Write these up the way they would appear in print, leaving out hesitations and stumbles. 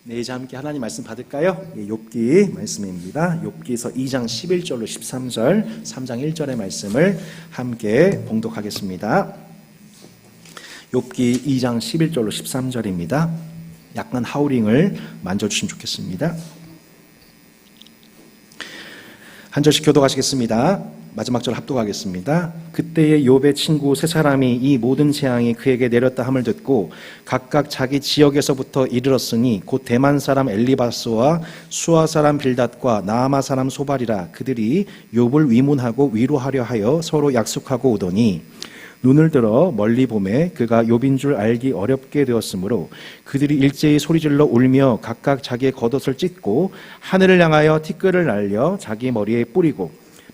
네, 이제 함께 하나님 말씀 받을까요? 욥기 말씀입니다. 욥기서 2장 11절로 13절, 3장 1절의 말씀을 함께 봉독하겠습니다. 욥기 2장 11절로 13절입니다. 약간 하우링을 만져주시면 좋겠습니다. 한 절씩 교독하시겠습니다. 마지막 절 합독하겠습니다. 그때의 욥의 친구 세 사람이 이 모든 재앙이 그에게 내렸다 함을 듣고 각각 자기 지역에서부터 이르렀으니 곧 대만 사람 엘리바스와 수아 사람 빌닷과 나아마 사람 소발이라. 그들이 욥을 위문하고 위로하려 하여 서로 약속하고 오더니 눈을 들어 멀리 보매 그가 욥인 줄 알기 어렵게 되었으므로 그들이 일제히 소리질러 울며 각각 자기의 겉옷을 찢고 하늘을 향하여 티끌을 날려 자기 머리에 뿌리고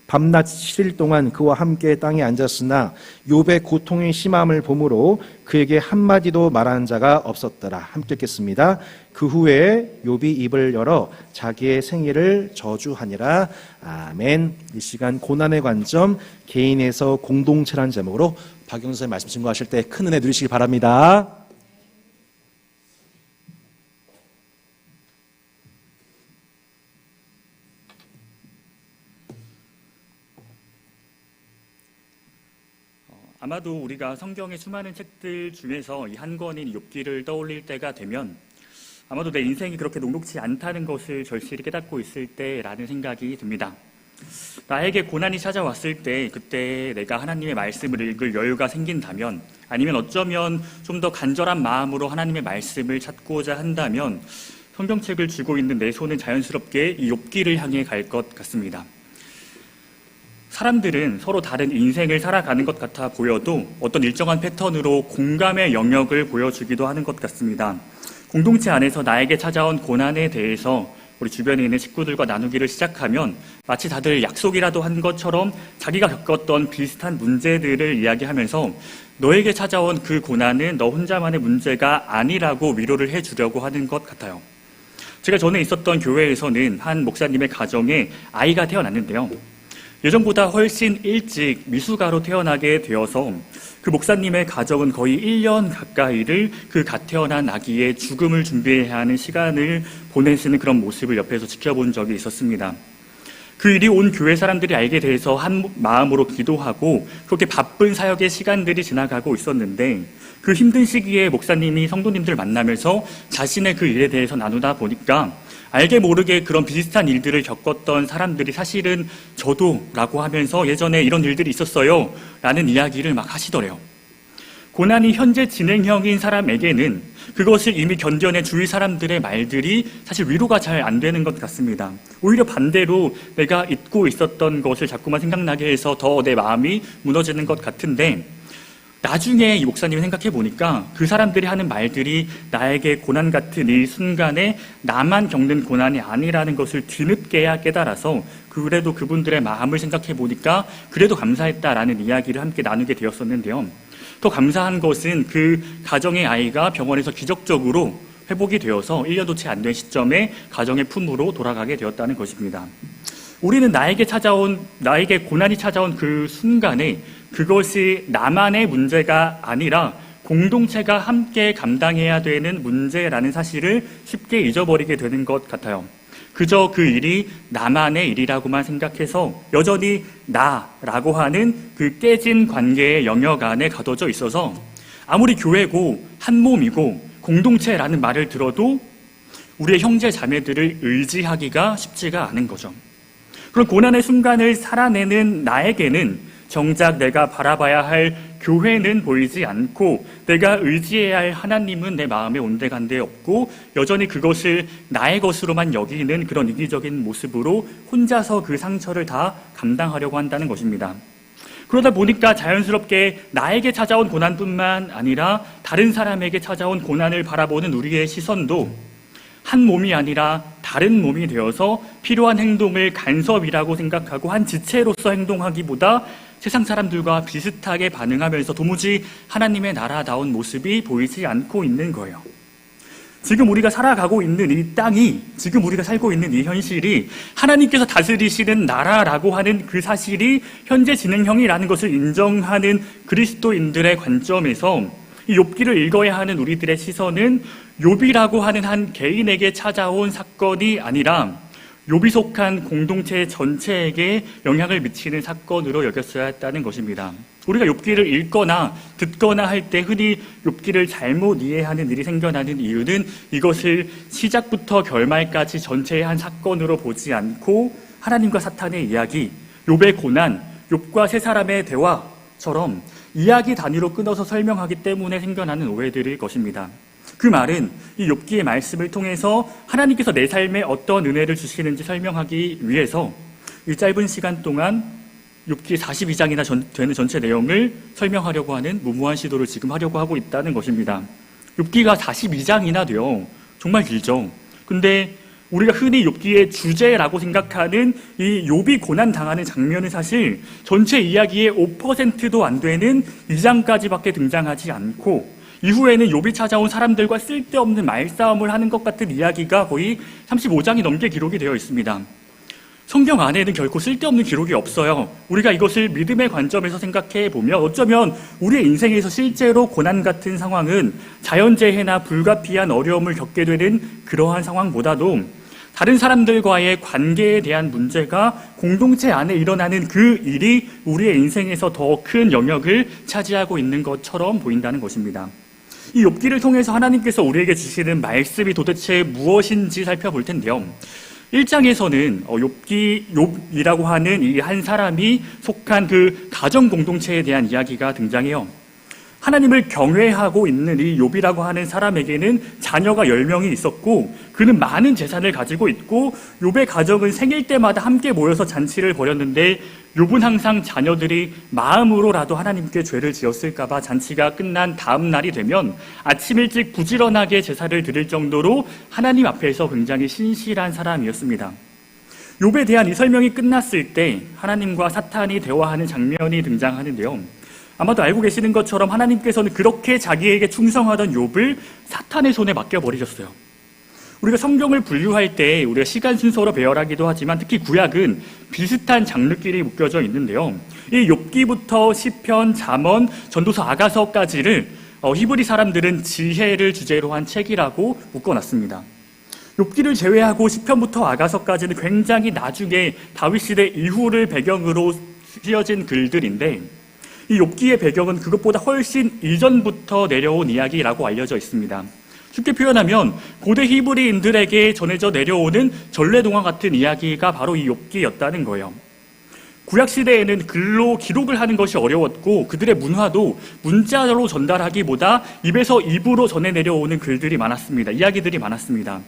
밤낮 7일 동안 그와 함께 땅에 앉았으나 욥의 고통이 심함을 보므로 그에게 한마디도 말하는 자가 없었더라. 함께 읽겠습니다. 그 후에 욥이 입을 열어 자기의 생애를 저주하니라. 아멘. 이 시간 고난의 관점, 개인에서 공동체라는 제목으로 박영선 선생님 말씀 증거하실 때 큰 은혜 누리시기 바랍니다. 아마도 우리가 성경의 수많은 책들 중에서 이 한 권인 욥기를 떠올릴 때가 되면 아마도 내 인생이 그렇게 녹록지 않다는 것을 절실히 깨닫고 있을 때라는 생각이 듭니다. 나에게 고난이 찾아왔을 때 그때 내가 하나님의 말씀을 읽을 여유가 생긴다면, 아니면 어쩌면 좀 더 간절한 마음으로 하나님의 말씀을 찾고자 한다면 성경책을 쥐고 있는 내 손은 자연스럽게 이 욥기를 향해 갈 것 같습니다. 사람들은 서로 다른 인생을 살아가는 것 같아 보여도 어떤 일정한 패턴으로 공감의 영역을 보여주기도 하는 것 같습니다. 공동체 안에서 나에게 찾아온 고난에 대해서 우리 주변에 있는 식구들과 나누기를 시작하면 마치 다들 약속이라도 한 것처럼 자기가 겪었던 비슷한 문제들을 이야기하면서 너에게 찾아온 그 고난은 너 혼자만의 문제가 아니라고 위로를 해주려고 하는 것 같아요. 제가 전에 있었던 교회에서는 한 목사님의 가정에 아이가 태어났는데요. 예전보다 훨씬 일찍 미숙아로 태어나게 되어서 그 목사님의 가정은 거의 1년 가까이를 그 갓 태어난 아기의 죽음을 준비해야 하는 시간을 보내시는 그런 모습을 옆에서 지켜본 적이 있었습니다. 그 일이 온 교회 사람들이 알게 돼서 한 마음으로 기도하고 그렇게 바쁜 사역의 시간들이 지나가고 있었는데, 그 힘든 시기에 목사님이 성도님들 만나면서 자신의 그 일에 대해서 나누다 보니까 알게 모르게 그런 비슷한 일들을 겪었던 사람들이 사실은 저도 라고 하면서 예전에 이런 일들이 있었어요 라는 이야기를 막 하시더래요. 고난이 현재 진행형인 사람에게는 그것을 이미 견뎌낸 주위 사람들의 말들이 사실 위로가 잘 안 되는 것 같습니다. 오히려 반대로 내가 잊고 있었던 것을 자꾸만 생각나게 해서 더 내 마음이 무너지는 것 같은데, 나중에 이 목사님이 생각해 보니까 그 사람들이 하는 말들이 나에게 고난 같은 이 순간에 나만 겪는 고난이 아니라는 것을 뒤늦게야 깨달아서 그래도 그분들의 마음을 생각해 보니까 그래도 감사했다라는 이야기를 함께 나누게 되었었는데요. 더 감사한 것은 그 가정의 아이가 병원에서 기적적으로 회복이 되어서 1년도 채 안 된 시점에 가정의 품으로 돌아가게 되었다는 것입니다. 우리는 나에게 고난이 찾아온 그 순간에 그것이 나만의 문제가 아니라 공동체가 함께 감당해야 되는 문제라는 사실을 쉽게 잊어버리게 되는 것 같아요. 그저 그 일이 나만의 일이라고만 생각해서 여전히 나라고 하는 그 깨진 관계의 영역 안에 가둬져 있어서 아무리 교회고 한 몸이고 공동체라는 말을 들어도 우리의 형제 자매들을 의지하기가 쉽지가 않은 거죠. 그런 고난의 순간을 살아내는 나에게는 정작 내가 바라봐야 할 교회는 보이지 않고 내가 의지해야 할 하나님은 내 마음에 온데간데 없고 여전히 그것을 나의 것으로만 여기는 그런 이기적인 모습으로 혼자서 그 상처를 다 감당하려고 한다는 것입니다. 그러다 보니까 자연스럽게 나에게 찾아온 고난뿐만 아니라 다른 사람에게 찾아온 고난을 바라보는 우리의 시선도 한 몸이 아니라 다른 몸이 되어서 필요한 행동을 간섭이라고 생각하고 한 지체로서 행동하기보다 세상 사람들과 비슷하게 반응하면서 도무지 하나님의 나라다운 모습이 보이지 않고 있는 거예요. 지금 우리가 살아가고 있는 이 땅이, 지금 우리가 살고 있는 이 현실이 하나님께서 다스리시는 나라라고 하는 그 사실이 현재 진행형이라는 것을 인정하는 그리스도인들의 관점에서 이 욥기를 읽어야 하는 우리들의 시선은 욥이라고 하는 한 개인에게 찾아온 사건이 아니라 욥이 속한 공동체 전체에게 영향을 미치는 사건으로 여겼어야 했다는 것입니다. 우리가 욥기를 읽거나 듣거나 할 때 흔히 욥기를 잘못 이해하는 일이 생겨나는 이유는 이것을 시작부터 결말까지 전체의 한 사건으로 보지 않고 하나님과 사탄의 이야기, 욥의 고난, 욥과 세 사람의 대화처럼 이야기 단위로 끊어서 설명하기 때문에 생겨나는 오해들일 것입니다. 그 말은 이 욥기의 말씀을 통해서 하나님께서 내 삶에 어떤 은혜를 주시는지 설명하기 위해서 이 짧은 시간 동안 욥기 42장이나 되는 전체 내용을 설명하려고 하는 무모한 시도를 지금 하려고 하고 있다는 것입니다. 욥기가 42장이나 돼요. 정말 길죠. 근데 우리가 흔히 욥기의 주제라고 생각하는 이 욥이 고난당하는 장면은 사실 전체 이야기의 5%도 안 되는 2장까지밖에 등장하지 않고 이후에는 욥이 찾아온 사람들과 쓸데없는 말싸움을 하는 것 같은 이야기가 거의 35장이 넘게 기록이 되어 있습니다. 성경 안에는 결코 쓸데없는 기록이 없어요. 우리가 이것을 믿음의 관점에서 생각해 보면 어쩌면 우리의 인생에서 실제로 고난 같은 상황은 자연재해나 불가피한 어려움을 겪게 되는 그러한 상황보다도 다른 사람들과의 관계에 대한 문제가 공동체 안에 일어나는 그 일이 우리의 인생에서 더 큰 영역을 차지하고 있는 것처럼 보인다는 것입니다. 이 욥기를 통해서 하나님께서 우리에게 주시는 말씀이 도대체 무엇인지 살펴볼 텐데요. 1장에서는 욥이라고 하는 이 한 사람이 속한 그 가정 공동체에 대한 이야기가 등장해요. 하나님을 경외하고 있는 이 욥이라고 하는 사람에게는 자녀가 10명이 있었고 그는 많은 재산을 가지고 있고 욥의 가정은 생일 때마다 함께 모여서 잔치를 벌였는데 욥은 항상 자녀들이 마음으로라도 하나님께 죄를 지었을까 봐 잔치가 끝난 다음 날이 되면 아침 일찍 부지런하게 제사를 드릴 정도로 하나님 앞에서 굉장히 신실한 사람이었습니다. 욥에 대한 이 설명이 끝났을 때 하나님과 사탄이 대화하는 장면이 등장하는데요. 아마도 알고 계시는 것처럼 하나님께서는 그렇게 자기에게 충성하던 욥을 사탄의 손에 맡겨버리셨어요. 우리가 성경을 분류할 때 우리가 시간 순서로 배열하기도 하지만 특히 구약은 비슷한 장르끼리 묶여져 있는데요. 이 욥기부터 시편, 잠언, 전도서 아가서까지를 히브리 사람들은 지혜를 주제로 한 책이라고 묶어놨습니다. 욥기를 제외하고 시편부터 아가서까지는 굉장히 나중에 다윗 시대 이후를 배경으로 쓰여진 글들인데 이 욥기의 배경은 그것보다 훨씬 이전부터 내려온 이야기라고 알려져 있습니다. 쉽게 표현하면 고대 히브리인들에게 전해져 내려오는 전래동화 같은 이야기가 바로 이 욥기였다는 거예요. 구약시대에는 글로 기록을 하는 것이 어려웠고 그들의 문화도 문자로 전달하기보다 입에서 입으로 전해 내려오는 글들이 많았습니다. 이야기들이 많았습니다.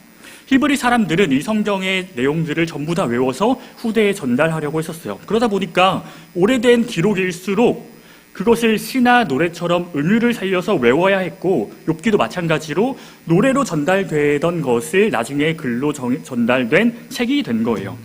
히브리 사람들은 이 성경의 내용들을 전부 다 외워서 후대에 전달하려고 했었어요. 그러다 보니까 오래된 기록일수록 그것을 시나 노래처럼 은유를 살려서 외워야 했고 욥기도 마찬가지로 노래로 전달되던 것을 나중에 글로 전달된 책이 된 거예요.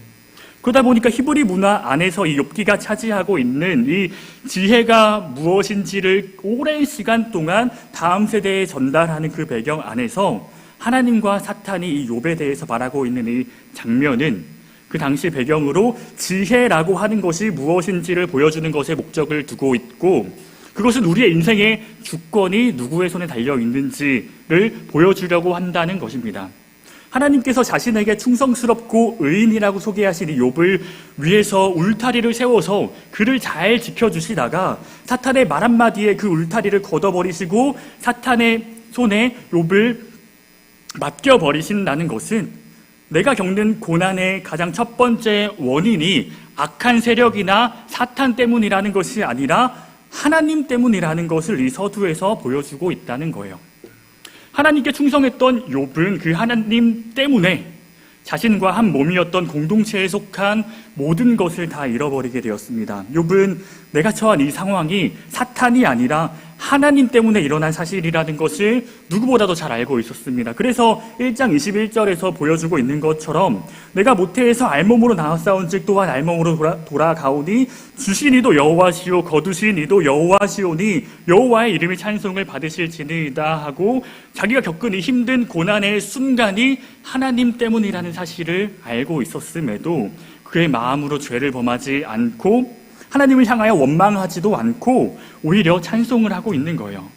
그러다 보니까 히브리 문화 안에서 이 욥기가 차지하고 있는 이 지혜가 무엇인지를 오랜 시간 동안 다음 세대에 전달하는 그 배경 안에서 하나님과 사탄이 이 욥에 대해서 말하고 있는 이 장면은 그 당시 배경으로 지혜라고 하는 것이 무엇인지를 보여주는 것에 목적을 두고 있고 그것은 우리의 인생의 주권이 누구의 손에 달려 있는지를 보여주려고 한다는 것입니다. 하나님께서 자신에게 충성스럽고 의인이라고 소개하신 이 욥을 위해서 울타리를 세워서 그를 잘 지켜주시다가 사탄의 말 한마디에 그 울타리를 걷어버리시고 사탄의 손에 욥을 맡겨버리신다는 것은 내가 겪는 고난의 가장 첫 번째 원인이 악한 세력이나 사탄 때문이라는 것이 아니라 하나님 때문이라는 것을 이 서두에서 보여주고 있다는 거예요. 하나님께 충성했던 욥은 그 하나님 때문에 자신과 한 몸이었던 공동체에 속한 모든 것을 다 잃어버리게 되었습니다. 욥은 내가 처한 이 상황이 사탄이 아니라 하나님 때문에 일어난 사실이라는 것을 누구보다도 잘 알고 있었습니다. 그래서 1장 21절에서 보여주고 있는 것처럼 내가 모태에서 알몸으로 나왔사온 즉 또한 알몸으로 돌아가오니 주신 이도 여호와시오 거두신 이도 여호와시오니 여호와의 이름이 찬송을 받으실지니이다 하고 자기가 겪은 이 힘든 고난의 순간이 하나님 때문이라는 사실을 알고 있었음에도 그의 마음으로 죄를 범하지 않고 하나님을 향하여 원망하지도 않고 오히려 찬송을 하고 있는 거예요.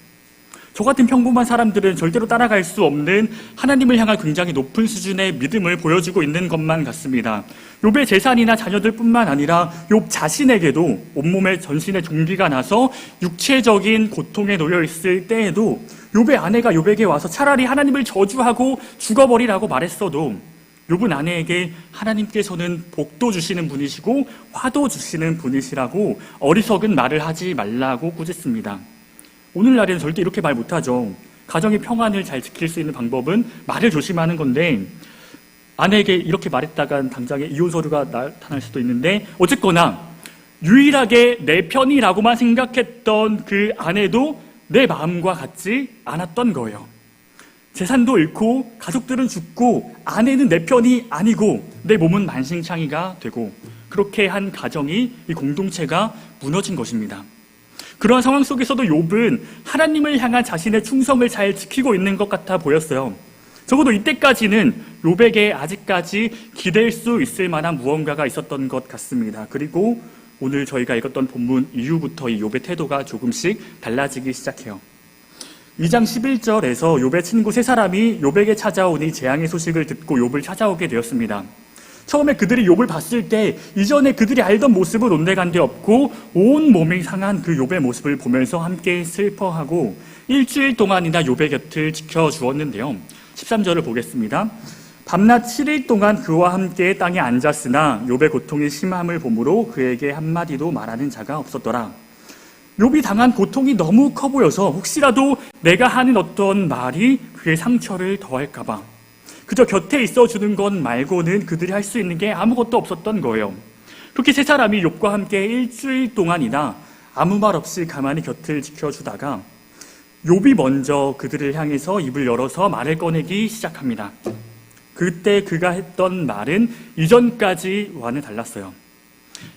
저 같은 평범한 사람들은 절대로 따라갈 수 없는 하나님을 향한 굉장히 높은 수준의 믿음을 보여주고 있는 것만 같습니다. 욥의 재산이나 자녀들뿐만 아니라 욥 자신에게도 온몸에 전신에 종기가 나서 육체적인 고통에 놓여 있을 때에도 욥의 아내가 욥에게 와서 차라리 하나님을 저주하고 죽어버리라고 말했어도 욥은 아내에게 하나님께서는 복도 주시는 분이시고 화도 주시는 분이시라고 어리석은 말을 하지 말라고 꾸짖습니다. 오늘날에는 절대 이렇게 말 못하죠. 가정의 평안을 잘 지킬 수 있는 방법은 말을 조심하는 건데 아내에게 이렇게 말했다간 당장에 이혼 서류가 나타날 수도 있는데 어쨌거나 유일하게 내 편이라고만 생각했던 그 아내도 내 마음과 같지 않았던 거예요. 재산도 잃고 가족들은 죽고 아내는 내 편이 아니고 내 몸은 만신창이가 되고 그렇게 한 가정이 이 공동체가 무너진 것입니다. 그러한 상황 속에서도 욥은 하나님을 향한 자신의 충성을 잘 지키고 있는 것 같아 보였어요. 적어도 이때까지는 욥에게 아직까지 기댈 수 있을 만한 무언가가 있었던 것 같습니다. 그리고 오늘 저희가 읽었던 본문 이후부터 이 욥의 태도가 조금씩 달라지기 시작해요. 2장 11절에서 욥의 친구 세 사람이 욥에게 찾아온 이 재앙의 소식을 듣고 욥을 찾아오게 되었습니다. 처음에 그들이 욥을 봤을 때 이전에 그들이 알던 모습은 온데간데 없고 온 몸이 상한 그 욥의 모습을 보면서 함께 슬퍼하고 일주일 동안이나 욥의 곁을 지켜주었는데요. 13절을 보겠습니다. 밤낮 7일 동안 그와 함께 땅에 앉았으나 욥의 고통이 심함을 보므로 그에게 한마디도 말하는 자가 없었더라. 욥이 당한 고통이 너무 커 보여서 혹시라도 내가 하는 어떤 말이 그의 상처를 더할까 봐 그저 곁에 있어주는 것 말고는 그들이 할 수 있는 게 아무것도 없었던 거예요. 그렇게 세 사람이 욥과 함께 일주일 동안이나 아무 말 없이 가만히 곁을 지켜주다가 욥이 먼저 그들을 향해서 입을 열어서 말을 꺼내기 시작합니다. 그때 그가 했던 말은 이전까지와는 달랐어요.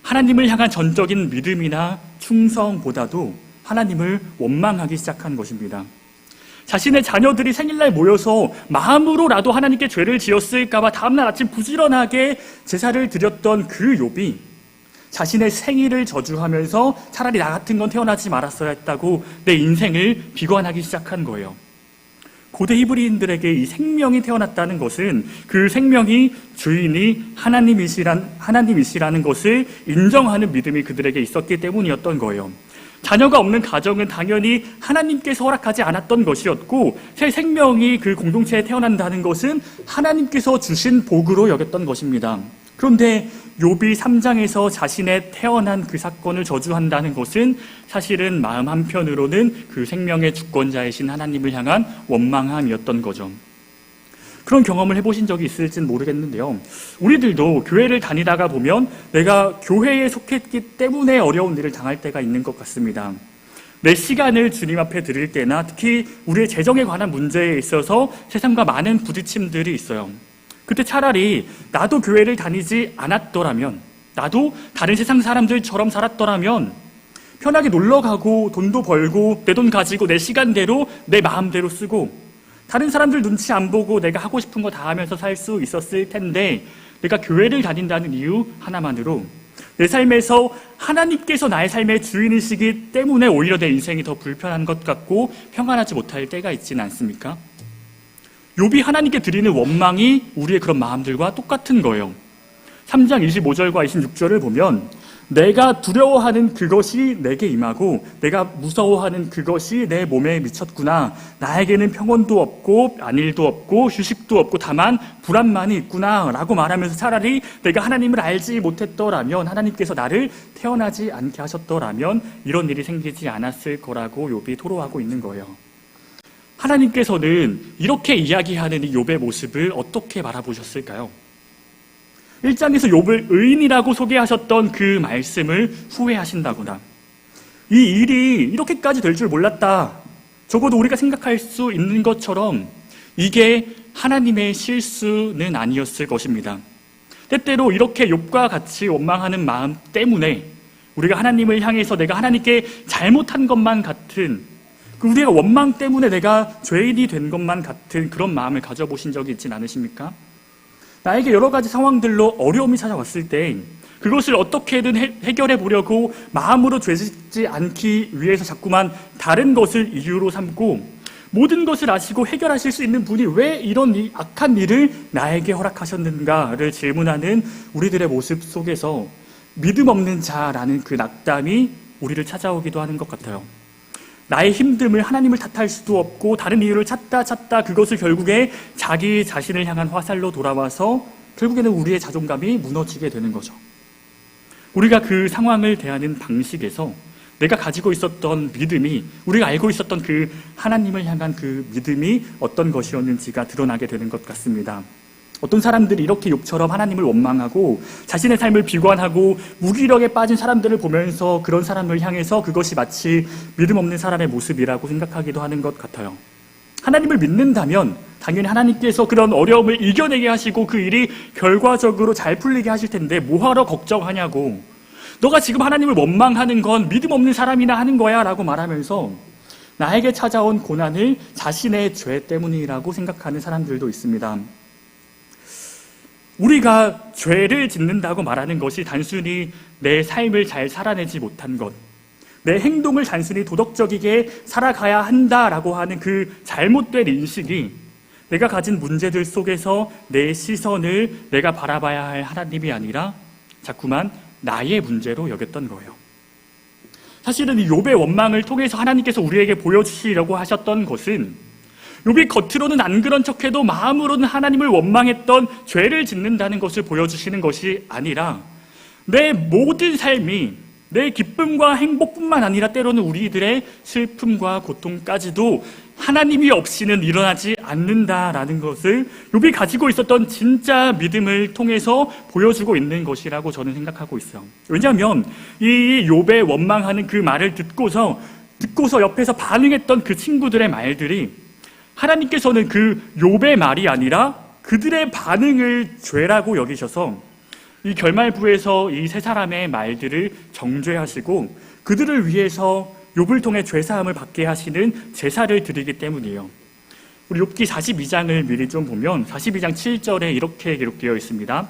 하나님을 향한 전적인 믿음이나 충성보다도 하나님을 원망하기 시작한 것입니다. 자신의 자녀들이 생일날 모여서 마음으로라도 하나님께 죄를 지었을까봐 다음날 아침 부지런하게 제사를 드렸던 그 욥이 자신의 생일을 저주하면서 차라리 나 같은 건 태어나지 말았어야 했다고 내 인생을 비관하기 시작한 거예요. 고대 히브리인들에게 이 생명이 태어났다는 것은 그 생명이 주인이 하나님이시라는 것을 인정하는 믿음이 그들에게 있었기 때문이었던 거예요. 자녀가 없는 가정은 당연히 하나님께서 허락하지 않았던 것이었고 새 생명이 그 공동체에 태어난다는 것은 하나님께서 주신 복으로 여겼던 것입니다. 그런데 욥이 3장에서 자신의 태어난 그 사건을 저주한다는 것은 사실은 마음 한편으로는 그 생명의 주권자이신 하나님을 향한 원망함이었던 거죠. 그런 경험을 해보신 적이 있을지는 모르겠는데요. 우리들도 교회를 다니다가 보면 내가 교회에 속했기 때문에 어려운 일을 당할 때가 있는 것 같습니다. 내 시간을 주님 앞에 드릴 때나 특히 우리의 재정에 관한 문제에 있어서 세상과 많은 부딪힘들이 있어요. 그때 차라리 나도 교회를 다니지 않았더라면, 나도 다른 세상 사람들처럼 살았더라면 편하게 놀러가고 돈도 벌고 내 돈 가지고 내 시간대로 내 마음대로 쓰고 다른 사람들 눈치 안 보고 내가 하고 싶은 거 다 하면서 살 수 있었을 텐데 내가 교회를 다닌다는 이유 하나만으로 내 삶에서 하나님께서 나의 삶의 주인이시기 때문에 오히려 내 인생이 더 불편한 것 같고 평안하지 못할 때가 있지는 않습니까? 욥이 하나님께 드리는 원망이 우리의 그런 마음들과 똑같은 거예요. 3장 25절과 26절을 보면 내가 두려워하는 그것이 내게 임하고 내가 무서워하는 그것이 내 몸에 미쳤구나. 나에게는 평온도 없고 안일도 없고 휴식도 없고 다만 불안만이 있구나 라고 말하면서 차라리 내가 하나님을 알지 못했더라면 하나님께서 나를 태어나지 않게 하셨더라면 이런 일이 생기지 않았을 거라고 욥이 토로하고 있는 거예요. 하나님께서는 이렇게 이야기하는 이 욥의 모습을 어떻게 바라보셨을까요? 1장에서 욥을 의인이라고 소개하셨던 그 말씀을 후회하신다거나 이 일이 이렇게까지 될 줄 몰랐다. 적어도 우리가 생각할 수 있는 것처럼 이게 하나님의 실수는 아니었을 것입니다. 때때로 이렇게 욥과 같이 원망하는 마음 때문에 우리가 하나님을 향해서 내가 하나님께 잘못한 것만 같은 우리가 원망 때문에 내가 죄인이 된 것만 같은 그런 마음을 가져보신 적이 있진 않으십니까? 나에게 여러 가지 상황들로 어려움이 찾아왔을 때 그것을 어떻게든 해결해 보려고 마음으로 죄짓지 않기 위해서 자꾸만 다른 것을 이유로 삼고 모든 것을 아시고 해결하실 수 있는 분이 왜 이런 악한 일을 나에게 허락하셨는가를 질문하는 우리들의 모습 속에서 믿음 없는 자라는 그 낙담이 우리를 찾아오기도 하는 것 같아요. 나의 힘듦을 하나님을 탓할 수도 없고 다른 이유를 찾다 그것을 결국에 자기 자신을 향한 화살로 돌아와서 결국에는 우리의 자존감이 무너지게 되는 거죠. 우리가 그 상황을 대하는 방식에서 내가 가지고 있었던 믿음이, 우리가 알고 있었던 그 하나님을 향한 그 믿음이 어떤 것이었는지가 드러나게 되는 것 같습니다. 어떤 사람들이 이렇게 욥처럼 하나님을 원망하고 자신의 삶을 비관하고 무기력에 빠진 사람들을 보면서 그런 사람을 향해서 그것이 마치 믿음 없는 사람의 모습이라고 생각하기도 하는 것 같아요. 하나님을 믿는다면 당연히 하나님께서 그런 어려움을 이겨내게 하시고 그 일이 결과적으로 잘 풀리게 하실 텐데 뭐하러 걱정하냐고, 너가 지금 하나님을 원망하는 건 믿음 없는 사람이나 하는 거야 라고 말하면서 나에게 찾아온 고난을 자신의 죄 때문이라고 생각하는 사람들도 있습니다. 우리가 죄를 짓는다고 말하는 것이 단순히 내 삶을 잘 살아내지 못한 것, 내 행동을 단순히 도덕적이게 살아가야 한다라고 하는 그 잘못된 인식이 내가 가진 문제들 속에서 내 시선을 내가 바라봐야 할 하나님이 아니라 자꾸만 나의 문제로 여겼던 거예요. 사실은 이 욥의 원망을 통해서 하나님께서 우리에게 보여주시려고 하셨던 것은 욥이 겉으로는 안 그런 척해도 마음으로는 하나님을 원망했던 죄를 짓는다는 것을 보여주시는 것이 아니라 내 모든 삶이 내 기쁨과 행복뿐만 아니라 때로는 우리들의 슬픔과 고통까지도 하나님이 없이는 일어나지 않는다라는 것을 욥이 가지고 있었던 진짜 믿음을 통해서 보여주고 있는 것이라고 저는 생각하고 있어요. 왜냐하면 이 욥의 원망하는 그 말을 듣고서 옆에서 반응했던 그 친구들의 말들이 하나님께서는 그 욥의 말이 아니라 그들의 반응을 죄라고 여기셔서 이 결말부에서 이 세 사람의 말들을 정죄하시고 그들을 위해서 욥을 통해 죄사함을 받게 하시는 제사를 드리기 때문이에요. 우리 욥기 42장을 미리 좀 보면 42장 7절에 이렇게 기록되어 있습니다.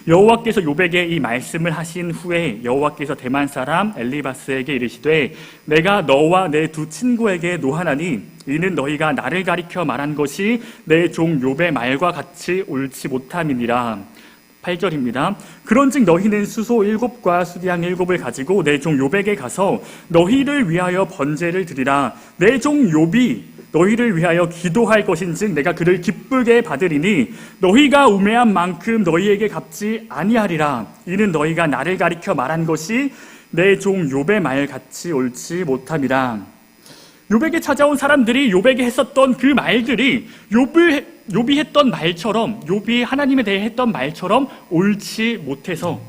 여호와께서 욥에게 이 말씀을 하신 후에 여호와께서 대만 사람 엘리바스에게 이르시되 내가 너와 내 두 친구에게 노하나니 이는 너희가 나를 가리켜 말한 것이 내 종 욥의 말과 같이 옳지 못함이니라. 8절입니다. 그런즉 너희는 수소 7과 수디양 7을 가지고 내 종 욥에게 가서 너희를 위하여 번제를 드리라. 내 종 욥이 너희를 위하여 기도할 것인즉 내가 그를 기쁘게 받으리니 너희가 우매한 만큼 너희에게 갚지 아니하리라. 이는 너희가 나를 가리켜 말한 것이 내 종 욥의 말 같이 옳지 못함이라. 욥에게 찾아온 사람들이 욥에게 했었던 그 말들이 욥이 했던 말처럼, 욥이 하나님에 대해 했던 말처럼 옳지 못해서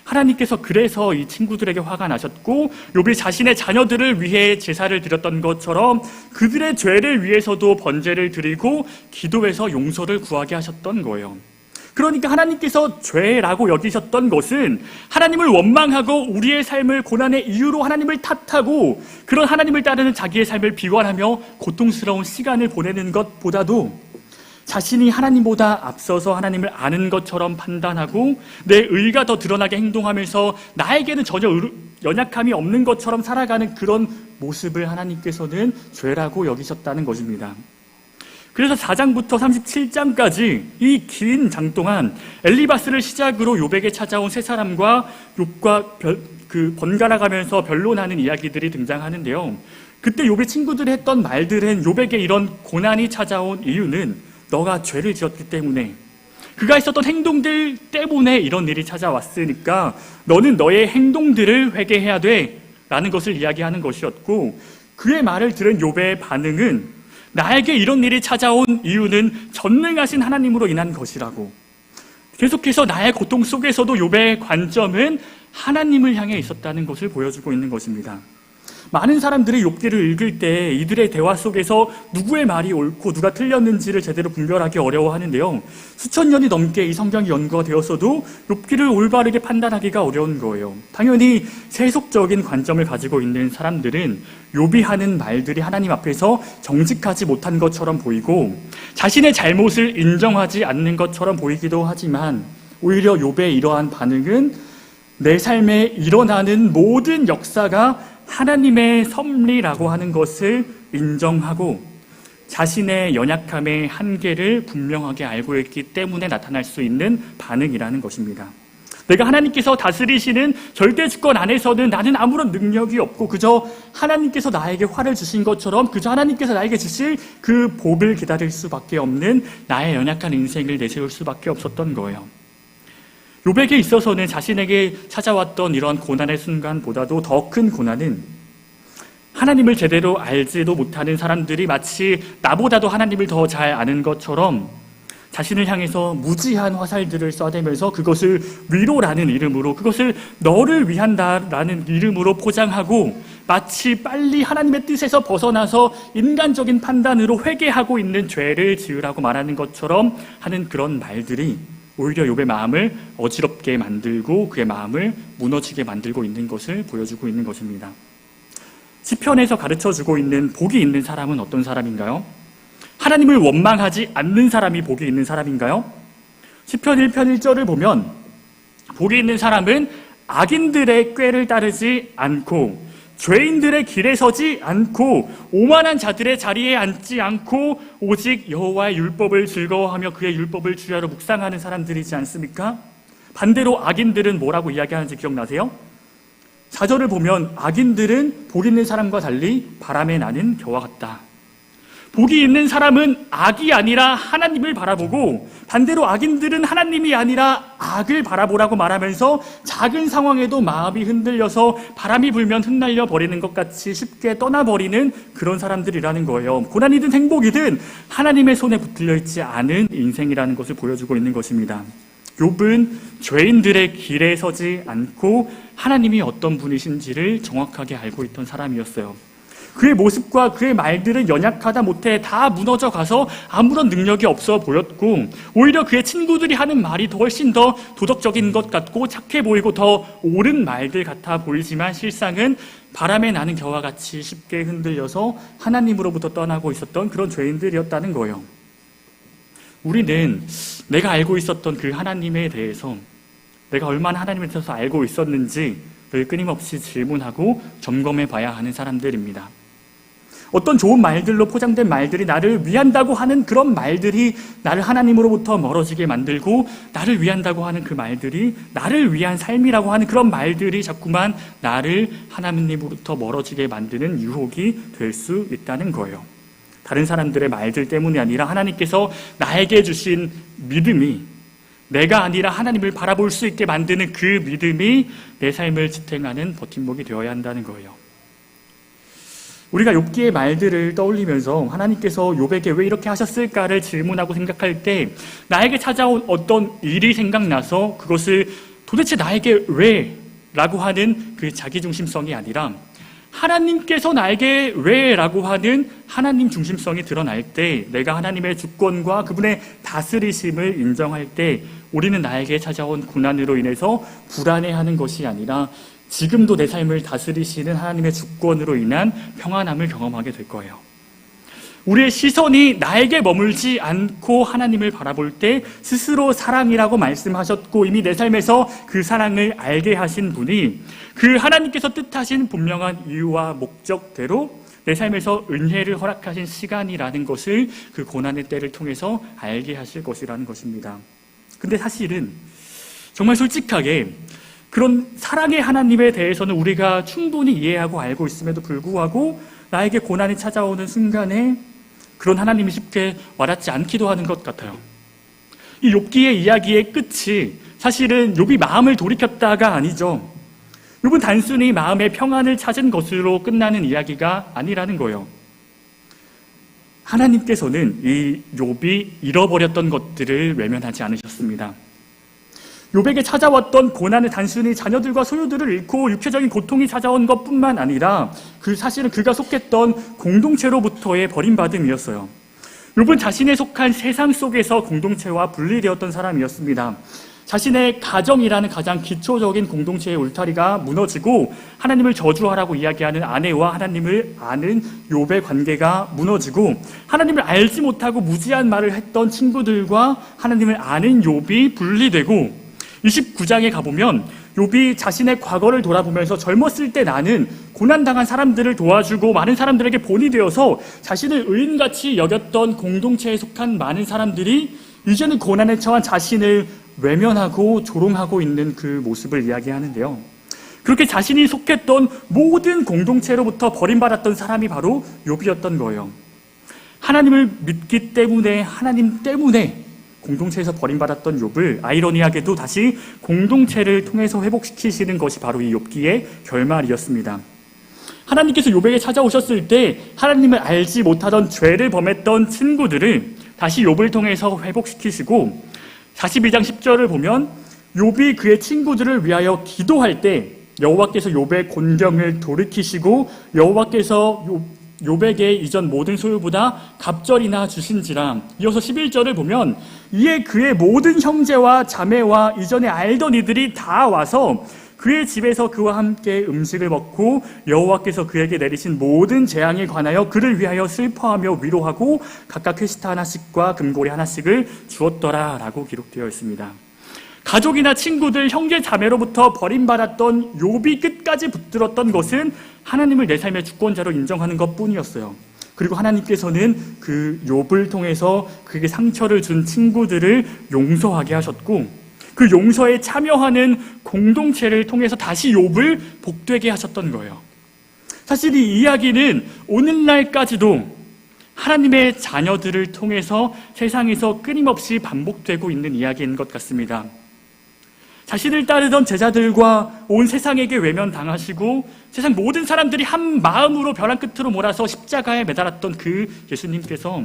하나님께서 그래서 이 친구들에게 화가 나셨고 욥이 자신의 자녀들을 위해 제사를 드렸던 것처럼 그들의 죄를 위해서도 번제를 드리고 기도해서 용서를 구하게 하셨던 거예요. 그러니까 하나님께서 죄라고 여기셨던 것은 하나님을 원망하고 우리의 삶을 고난의 이유로 하나님을 탓하고 그런 하나님을 따르는 자기의 삶을 비관하며 고통스러운 시간을 보내는 것보다도 자신이 하나님보다 앞서서 하나님을 아는 것처럼 판단하고 내 의가 더 드러나게 행동하면서 나에게는 전혀 연약함이 없는 것처럼 살아가는 그런 모습을 하나님께서는 죄라고 여기셨다는 것입니다. 그래서 4장부터 37장까지 이 긴 장 동안 엘리바스를 시작으로 욥에게 찾아온 세 사람과 욥과 번갈아가면서 변론하는 이야기들이 등장하는데요. 그때 욥의 친구들이 했던 말들은 욥에게 이런 고난이 찾아온 이유는 너가 죄를 지었기 때문에, 그가 있었던 행동들 때문에 이런 일이 찾아왔으니까 너는 너의 행동들을 회개해야 돼 라는 것을 이야기하는 것이었고, 그의 말을 들은 욥의 반응은 나에게 이런 일이 찾아온 이유는 전능하신 하나님으로 인한 것이라고, 계속해서 나의 고통 속에서도 욥의 관점은 하나님을 향해 있었다는 것을 보여주고 있는 것입니다. 많은 사람들이 욥기를 읽을 때 이들의 대화 속에서 누구의 말이 옳고 누가 틀렸는지를 제대로 분별하기 어려워하는데요. 수천 년이 넘게 이 성경이 연구되었어도 욥기를 올바르게 판단하기가 어려운 거예요. 당연히 세속적인 관점을 가지고 있는 사람들은 욥이 하는 말들이 하나님 앞에서 정직하지 못한 것처럼 보이고 자신의 잘못을 인정하지 않는 것처럼 보이기도 하지만, 오히려 욥의 이러한 반응은 내 삶에 일어나는 모든 역사가 하나님의 섭리라고 하는 것을 인정하고 자신의 연약함의 한계를 분명하게 알고 있기 때문에 나타날 수 있는 반응이라는 것입니다. 내가 하나님께서 다스리시는 절대 주권 안에서는 나는 아무런 능력이 없고 그저 하나님께서 나에게 화를 주신 것처럼 그저 하나님께서 나에게 주실 그 복을 기다릴 수밖에 없는 나의 연약한 인생을 내세울 수밖에 없었던 거예요. 욥에게 있어서는 자신에게 찾아왔던 이런 고난의 순간보다도 더 큰 고난은 하나님을 제대로 알지도 못하는 사람들이 마치 나보다도 하나님을 더 잘 아는 것처럼 자신을 향해서 무지한 화살들을 쏴대면서 그것을 위로라는 이름으로, 그것을 너를 위한다라는 이름으로 포장하고 마치 빨리 하나님의 뜻에서 벗어나서 인간적인 판단으로 회개하고 있는 죄를 지으라고 말하는 것처럼 하는 그런 말들이 오히려 욥의 마음을 어지럽게 만들고 그의 마음을 무너지게 만들고 있는 것을 보여주고 있는 것입니다. 시편에서 가르쳐주고 있는 복이 있는 사람은 어떤 사람인가요? 하나님을 원망하지 않는 사람이 복이 있는 사람인가요? 시편 1편 1절을 보면 복이 있는 사람은 악인들의 꾀를 따르지 않고 죄인들의 길에 서지 않고 오만한 자들의 자리에 앉지 않고 오직 여호와의 율법을 즐거워하며 그의 율법을 주야로 묵상하는 사람들이지 않습니까? 반대로 악인들은 뭐라고 이야기하는지 기억나세요? 4절을 보면 악인들은 복 있는 사람과 달리 바람에 나는 겨와 같다. 복이 있는 사람은 악이 아니라 하나님을 바라보고 반대로 악인들은 하나님이 아니라 악을 바라보라고 말하면서 작은 상황에도 마음이 흔들려서 바람이 불면 흩날려 버리는 것 같이 쉽게 떠나버리는 그런 사람들이라는 거예요. 고난이든 행복이든 하나님의 손에 붙들려 있지 않은 인생이라는 것을 보여주고 있는 것입니다. 욥은 죄인들의 길에 서지 않고 하나님이 어떤 분이신지를 정확하게 알고 있던 사람이었어요. 그의 모습과 그의 말들은 연약하다 못해 다 무너져 가서 아무런 능력이 없어 보였고 오히려 그의 친구들이 하는 말이 훨씬 더 도덕적인 것 같고 착해 보이고 더 옳은 말들 같아 보이지만 실상은 바람에 나는 겨와 같이 쉽게 흔들려서 하나님으로부터 떠나고 있었던 그런 죄인들이었다는 거예요. 우리는 내가 알고 있었던 그 하나님에 대해서 내가 얼마나 하나님에 대해서 알고 있었는지 늘 끊임없이 질문하고 점검해 봐야 하는 사람들입니다. 어떤 좋은 말들로 포장된 말들이 나를 위한다고 하는 그런 말들이 나를 하나님으로부터 멀어지게 만들고 나를 위한다고 하는 그 말들이 나를 위한 삶이라고 하는 그런 말들이 자꾸만 나를 하나님으로부터 멀어지게 만드는 유혹이 될 수 있다는 거예요. 다른 사람들의 말들 때문이 아니라 하나님께서 나에게 주신 믿음이 내가 아니라 하나님을 바라볼 수 있게 만드는 그 믿음이 내 삶을 지탱하는 버팀목이 되어야 한다는 거예요. 우리가 욥기의 말들을 떠올리면서 하나님께서 욥에게 왜 이렇게 하셨을까를 질문하고 생각할 때 나에게 찾아온 어떤 일이 생각나서 그것을 도대체 나에게 왜? 라고 하는 그 자기중심성이 아니라 하나님께서 나에게 왜? 라고 하는 하나님 중심성이 드러날 때 내가 하나님의 주권과 그분의 다스리심을 인정할 때 우리는 나에게 찾아온 고난으로 인해서 불안해하는 것이 아니라 지금도 내 삶을 다스리시는 하나님의 주권으로 인한 평안함을 경험하게 될 거예요. 우리의 시선이 나에게 머물지 않고 하나님을 바라볼 때 스스로 사랑이라고 말씀하셨고 이미 내 삶에서 그 사랑을 알게 하신 분이 그 하나님께서 뜻하신 분명한 이유와 목적대로 내 삶에서 은혜를 허락하신 시간이라는 것을 그 고난의 때를 통해서 알게 하실 것이라는 것입니다. 근데 사실은 정말 솔직하게 그런 사랑의 하나님에 대해서는 우리가 충분히 이해하고 알고 있음에도 불구하고 나에게 고난이 찾아오는 순간에 그런 하나님이 쉽게 와닿지 않기도 하는 것 같아요. 이 욥기의 이야기의 끝이 사실은 욥이 마음을 돌이켰다가 아니죠. 욥은 단순히 마음의 평안을 찾은 것으로 끝나는 이야기가 아니라는 거예요. 하나님께서는 이 욥이 잃어버렸던 것들을 외면하지 않으셨습니다. 욥에게 찾아왔던 고난은 단순히 자녀들과 소유들을 잃고 육체적인 고통이 찾아온 것뿐만 아니라 사실은 그가 속했던 공동체로부터의 버림받음이었어요. 욥은 자신의 속한 세상 속에서 공동체와 분리되었던 사람이었습니다. 자신의 가정이라는 가장 기초적인 공동체의 울타리가 무너지고 하나님을 저주하라고 이야기하는 아내와 하나님을 아는 욥의 관계가 무너지고 하나님을 알지 못하고 무지한 말을 했던 친구들과 하나님을 아는 욥이 분리되고 29장에 가보면 욥이 자신의 과거를 돌아보면서 젊었을 때 나는 고난당한 사람들을 도와주고 많은 사람들에게 본이 되어서 자신을 의인같이 여겼던 공동체에 속한 많은 사람들이 이제는 고난에 처한 자신을 외면하고 조롱하고 있는 그 모습을 이야기하는데요. 그렇게 자신이 속했던 모든 공동체로부터 버림받았던 사람이 바로 욥이었던 거예요. 하나님을 믿기 때문에, 하나님 때문에 공동체에서 버림받았던 욥을 아이러니하게도 다시 공동체를 통해서 회복시키시는 것이 바로 이 욥기의 결말이었습니다. 하나님께서 욥에게 찾아오셨을 때 하나님을 알지 못하던 죄를 범했던 친구들을 다시 욥을 통해서 회복시키시고 42장 10절을 보면 욥이 그의 친구들을 위하여 기도할 때 여호와께서 욥의 곤경을 돌이키시고 여호와께서 욥에게 이전 모든 소유보다 갑절이나 주신지라. 이어서 11절을 보면 이에 그의 모든 형제와 자매와 이전에 알던 이들이 다 와서 그의 집에서 그와 함께 음식을 먹고 여호와께서 그에게 내리신 모든 재앙에 관하여 그를 위하여 슬퍼하며 위로하고 각각 회시타 하나씩과 금고리 하나씩을 주었더라 라고 기록되어 있습니다. 가족이나 친구들, 형제, 자매로부터 버림받았던 욥이 끝까지 붙들었던 것은 하나님을 내 삶의 주권자로 인정하는 것뿐이었어요. 그리고 하나님께서는 그 욥을 통해서 그에게 상처를 준 친구들을 용서하게 하셨고 그 용서에 참여하는 공동체를 통해서 다시 욥을 복되게 하셨던 거예요. 사실 이 이야기는 오늘날까지도 하나님의 자녀들을 통해서 세상에서 끊임없이 반복되고 있는 이야기인 것 같습니다. 자신을 따르던 제자들과 온 세상에게 외면당하시고 세상 모든 사람들이 한 마음으로 벼랑 끝으로 몰아서 십자가에 매달았던 그 예수님께서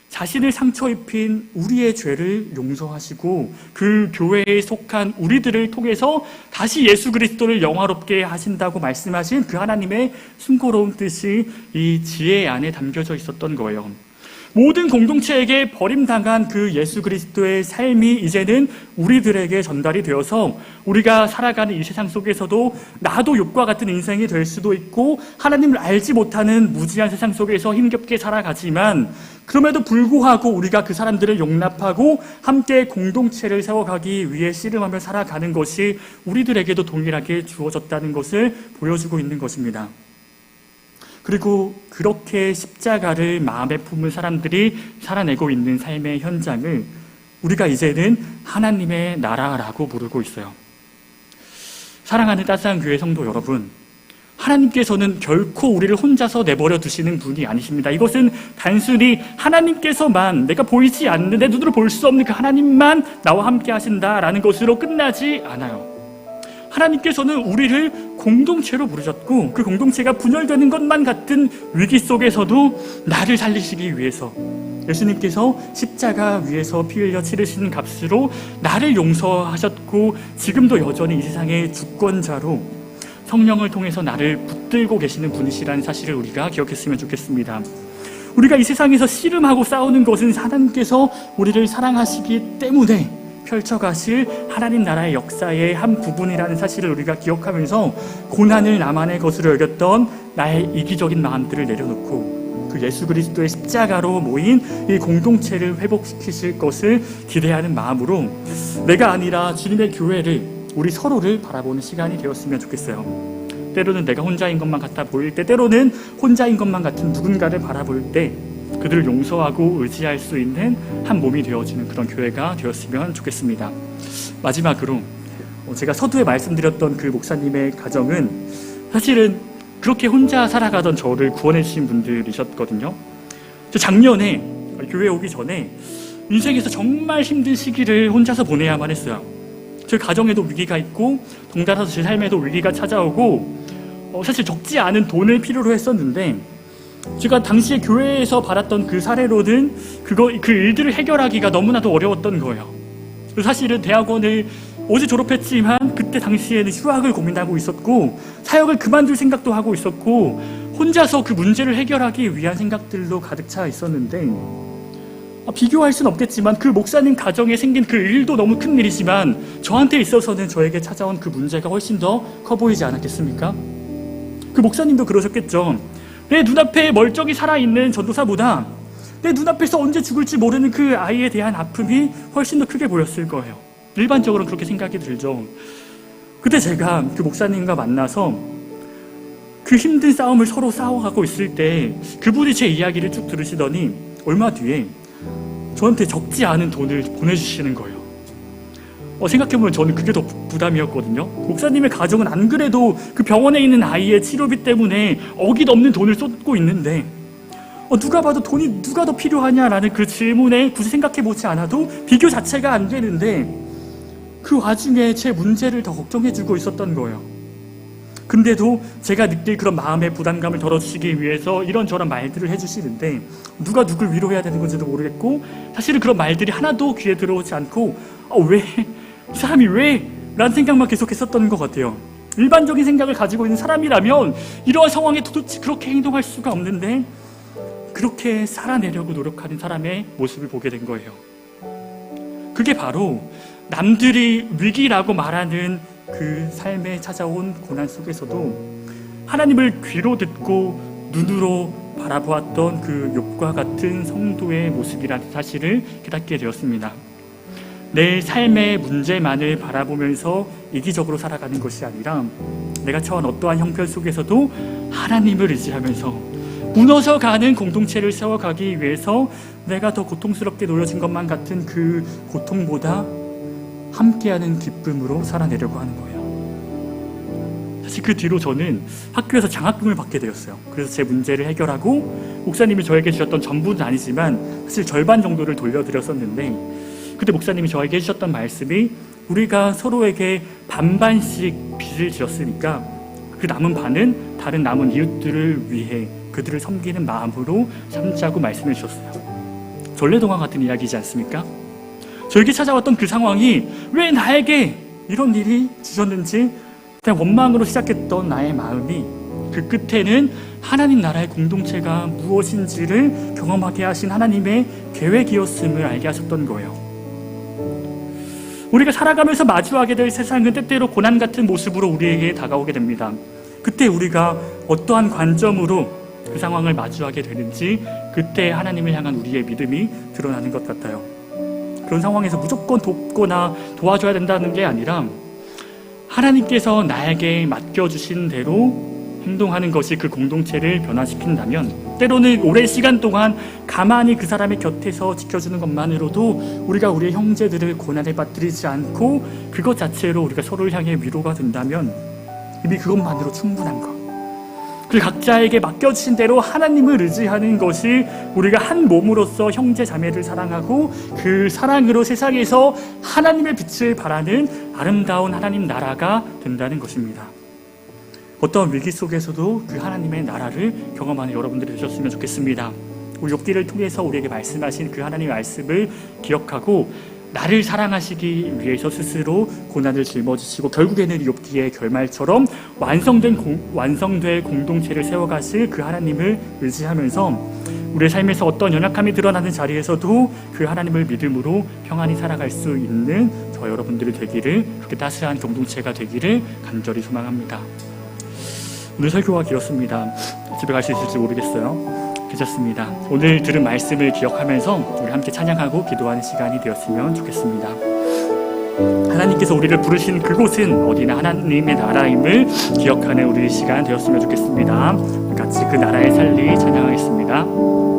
자신을 상처 입힌 우리의 죄를 용서하시고 그 교회에 속한 우리들을 통해서 다시 예수 그리스도를 영화롭게 하신다고 말씀하신 그 하나님의 순고로운 뜻이 이 지혜 안에 담겨져 있었던 거예요. 모든 공동체에게 버림당한 그 예수 그리스도의 삶이 이제는 우리들에게 전달이 되어서 우리가 살아가는 이 세상 속에서도 나도 욥과 같은 인생이 될 수도 있고 하나님을 알지 못하는 무지한 세상 속에서 힘겹게 살아가지만 그럼에도 불구하고 우리가 그 사람들을 용납하고 함께 공동체를 세워가기 위해 씨름하며 살아가는 것이 우리들에게도 동일하게 주어졌다는 것을 보여주고 있는 것입니다. 그리고 그렇게 십자가를 마음에 품은 사람들이 살아내고 있는 삶의 현장을 우리가 이제는 하나님의 나라라고 부르고 있어요. 사랑하는 따스한 교회 성도 여러분, 하나님께서는 결코 우리를 혼자서 내버려 두시는 분이 아니십니다. 이것은 단순히 하나님께서만, 내가 보이지 않는, 내 눈으로 볼 수 없는 그 하나님만 나와 함께 하신다라는 것으로 끝나지 않아요. 하나님께서는 우리를 공동체로 부르셨고 그 공동체가 분열되는 것만 같은 위기 속에서도 나를 살리시기 위해서 예수님께서 십자가 위에서 피 흘려 치르신 값으로 나를 용서하셨고 지금도 여전히 이 세상의 주권자로 성령을 통해서 나를 붙들고 계시는 분이시라는 사실을 우리가 기억했으면 좋겠습니다. 우리가 이 세상에서 씨름하고 싸우는 것은 하나님께서 우리를 사랑하시기 때문에 펼쳐가실 하나님 나라의 역사의 한 부분이라는 사실을 우리가 기억하면서 고난을 나만의 것으로 여겼던 나의 이기적인 마음들을 내려놓고 그 예수 그리스도의 십자가로 모인 이 공동체를 회복시키실 것을 기대하는 마음으로 내가 아니라 주님의 교회를, 우리 서로를 바라보는 시간이 되었으면 좋겠어요. 때로는 내가 혼자인 것만 같아 보일 때, 때로는 혼자인 것만 같은 누군가를 바라볼 때 그들을 용서하고 의지할 수 있는 한 몸이 되어주는 그런 교회가 되었으면 좋겠습니다. 마지막으로 제가 서두에 말씀드렸던 그 목사님의 가정은 사실은 그렇게 혼자 살아가던 저를 구원해 주신 분들이셨거든요. 저 작년에 교회 오기 전에 인생에서 정말 힘든 시기를 혼자서 보내야만 했어요. 저희 가정에도 위기가 있고 동달아서 제 삶에도 위기가 찾아오고 사실 적지 않은 돈을 필요로 했었는데 제가 당시에 교회에서 받았던 그 사례로는 그 일들을 해결하기가 너무나도 어려웠던 거예요. 사실은 대학원을 어제 졸업했지만 그때 당시에는 휴학을 고민하고 있었고 사역을 그만둘 생각도 하고 있었고 혼자서 그 문제를 해결하기 위한 생각들로 가득 차 있었는데 비교할 수는 없겠지만 그 목사님 가정에 생긴 그 일도 너무 큰 일이지만 저한테 있어서는 저에게 찾아온 그 문제가 훨씬 더 커 보이지 않았겠습니까? 그 목사님도 그러셨겠죠. 내 눈앞에 멀쩡히 살아있는 전도사보다 내 눈앞에서 언제 죽을지 모르는 그 아이에 대한 아픔이 훨씬 더 크게 보였을 거예요. 일반적으로 그렇게 생각이 들죠. 그때 제가 그 목사님과 만나서 그 힘든 싸움을 서로 싸워가고 있을 때 그분이 제 이야기를 쭉 들으시더니 얼마 뒤에 저한테 적지 않은 돈을 보내주시는 거예요. 생각해보면 저는 그게 더 부담이었거든요. 목사님의 가정은 안 그래도 그 병원에 있는 아이의 치료비 때문에 어깃없는 돈을 쏟고 있는데 누가 봐도 돈이 누가 더 필요하냐라는 그 질문에 굳이 생각해보지 않아도 비교 자체가 안 되는데 그 와중에 제 문제를 더 걱정해주고 있었던 거예요. 근데도 제가 느낄 그런 마음의 부담감을 덜어주시기 위해서 이런저런 말들을 해주시는데 누가 누굴 위로해야 되는 건지도 모르겠고 사실은 그런 말들이 하나도 귀에 들어오지 않고 왜? 이 사람이 왜? 라는 생각만 계속 했었던 것 같아요. 일반적인 생각을 가지고 있는 사람이라면 이러한 상황에 도대체 그렇게 행동할 수가 없는데 그렇게 살아내려고 노력하는 사람의 모습을 보게 된 거예요. 그게 바로 남들이 위기라고 말하는 그 삶에 찾아온 고난 속에서도 하나님을 귀로 듣고 눈으로 바라보았던 그 욥과 같은 성도의 모습이라는 사실을 깨닫게 되었습니다. 내 삶의 문제만을 바라보면서 이기적으로 살아가는 것이 아니라 내가 처한 어떠한 형편 속에서도 하나님을 의지하면서 무너져가는 공동체를 세워가기 위해서 내가 더 고통스럽게 놓여진 것만 같은 그 고통보다 함께하는 기쁨으로 살아내려고 하는 거예요. 사실 그 뒤로 저는 학교에서 장학금을 받게 되었어요. 그래서 제 문제를 해결하고 목사님이 저에게 주셨던 전부는 아니지만 사실 절반 정도를 돌려드렸었는데 그때 목사님이 저에게 해주셨던 말씀이 우리가 서로에게 반반씩 빚을 지었으니까 그 남은 반은 다른 남은 이웃들을 위해 그들을 섬기는 마음으로 삼자고 말씀해 주셨어요. 전래동화 같은 이야기이지 않습니까? 저에게 찾아왔던 그 상황이 왜 나에게 이런 일이 주셨는지 그냥 원망으로 시작했던 나의 마음이 그 끝에는 하나님 나라의 공동체가 무엇인지를 경험하게 하신 하나님의 계획이었음을 알게 하셨던 거예요. 우리가 살아가면서 마주하게 될 세상은 때때로 고난 같은 모습으로 우리에게 다가오게 됩니다. 그때 우리가 어떠한 관점으로 그 상황을 마주하게 되는지 그때 하나님을 향한 우리의 믿음이 드러나는 것 같아요. 그런 상황에서 무조건 돕거나 도와줘야 된다는 게 아니라 하나님께서 나에게 맡겨주신 대로 행동하는 것이 그 공동체를 변화시킨다면 때로는 오랜 시간 동안 가만히 그 사람의 곁에서 지켜주는 것만으로도 우리가 우리의 형제들을 고난에 빠뜨리지 않고 그것 자체로 우리가 서로를 향해 위로가 된다면 이미 그것만으로 충분한 것. 그리고 각자에게 맡겨주신 대로 하나님을 의지하는 것이 우리가 한 몸으로서 형제 자매를 사랑하고 그 사랑으로 세상에서 하나님의 빛을 발하는 아름다운 하나님 나라가 된다는 것입니다. 어떤 위기 속에서도 그 하나님의 나라를 경험하는 여러분들이 되셨으면 좋겠습니다. 우리 욥기를 통해서 우리에게 말씀하신 그 하나님의 말씀을 기억하고 나를 사랑하시기 위해서 스스로 고난을 짊어지시고 결국에는 욥기의 결말처럼 완성될 공동체를 세워가실 그 하나님을 의지하면서 우리의 삶에서 어떤 연약함이 드러나는 자리에서도 그 하나님을 믿음으로 평안히 살아갈 수 있는 저 여러분들이 되기를, 그렇게 따스한 공동체가 되기를 간절히 소망합니다. 오늘 설교가 길었습니다. 집에 갈 수 있을지 모르겠어요. 괜찮습니다. 오늘 들은 말씀을 기억하면서 우리 함께 찬양하고 기도하는 시간이 되었으면 좋겠습니다. 하나님께서 우리를 부르신 그곳은 어디나 하나님의 나라임을 기억하는 우리 시간 되었으면 좋겠습니다. 같이 그 나라의 살리 찬양하겠습니다.